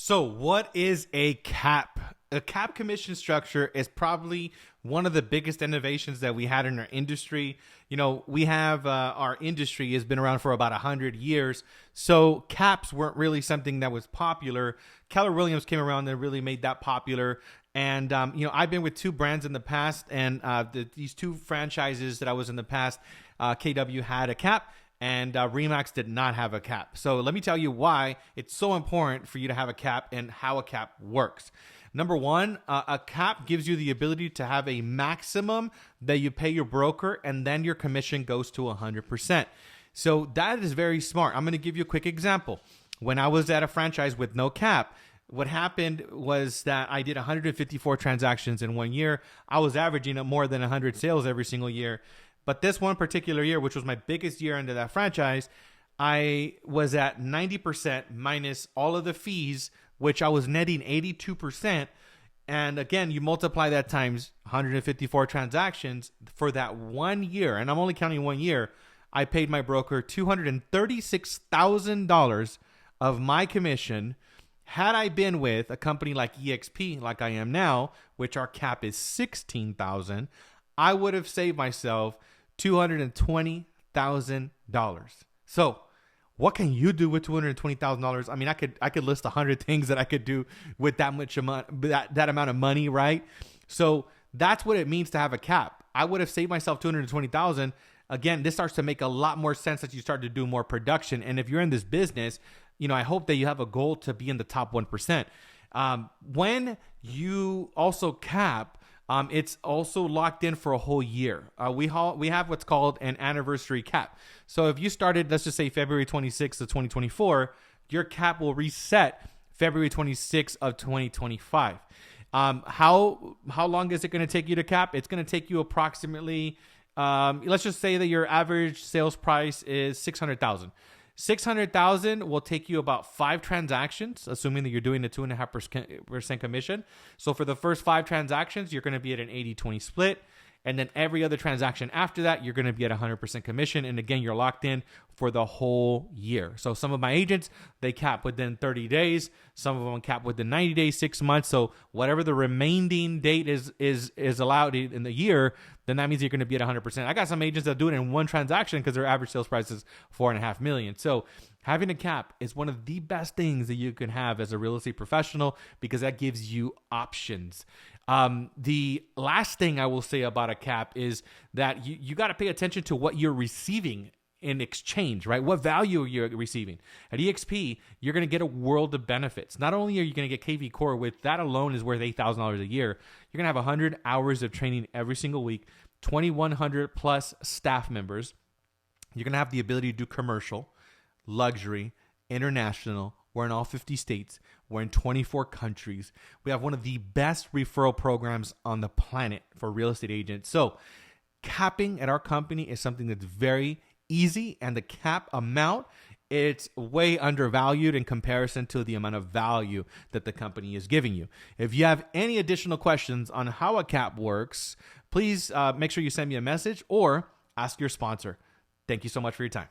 So what is a cap? A cap commission structure is probably one of the biggest innovations that we had in our industry. You know, we have our industry has been around for about 100 years. So caps weren't really something that was popular. Keller Williams came around and really made that popular. And, I've been with two brands in the past, and these two franchises that I was in the past, KW had a cap, and Remax did not have a cap. So let me tell you why it's so important for you to have a cap and how a cap works. Number one, a cap gives you the ability to have a maximum that you pay your broker, and then your commission goes to 100%. So that is very smart. I'm going to give you a quick example. When I was at a franchise with no cap, what happened was that I did 154 transactions in 1 year. I was averaging more than 100 sales every single year. But this one particular year, which was my biggest year into that franchise, I was at 90% minus all of the fees, which I was netting 82%. And again, you multiply that times 154 transactions for that 1 year. And I'm only counting 1 year. I paid my broker $236,000 of my commission. Had I been with a company like EXP, like I am now, which our cap is $16,000, I would have saved myself $220,000. So what can you do with $220,000? I mean, I could list 100 things that I could do with that much that amount of money, right? So that's what it means to have a cap. I would have saved myself $220,000. Again, this starts to make a lot more sense as you start to do more production. And if you're in this business, I hope that you have a goal to be in the top 1%. When you also cap, it's also locked in for a whole year. We have what's called an anniversary cap. So if you started, let's just say February 26th of 2024, your cap will reset February 26th of 2025. How long is it going to take you to cap? It's going to take you approximately, let's just say that your average sales price is $600,000. $600,000 will take you about 5 transactions, assuming that you're doing a 2.5% commission. So for the first 5 transactions, you're going to be at an 80-20 split. And then every other transaction after that, you're going to be at 100% commission. And again, you're locked in for the whole year. So some of my agents, they cap within 30 days. Some of them cap within 90 days, 6 months. So whatever the remaining date is allowed in the year, then that means you're going to be at 100%. I got some agents that do it in one transaction because their average sales price is $4.5 million. So having a cap is one of the best things that you can have as a real estate professional because that gives you options. The last thing I will say about a cap is that you got to pay attention to what you're receiving in exchange, right? What value are you receiving? At EXP, you're going to get a world of benefits. Not only are you going to get KV Core, with that alone is worth $8,000 a year. You're going to have 100 hours of training every single week, 2,100 plus staff members. You're going to have the ability to do commercial, luxury, international. We're in all 50 states. We're in 24 countries. We have one of the best referral programs on the planet for real estate agents. So capping at our company is something that's very easy, and the cap amount, it's way undervalued in comparison to the amount of value that the company is giving you. If you have any additional questions on how a cap works, please make sure you send me a message or ask your sponsor. Thank you so much for your time.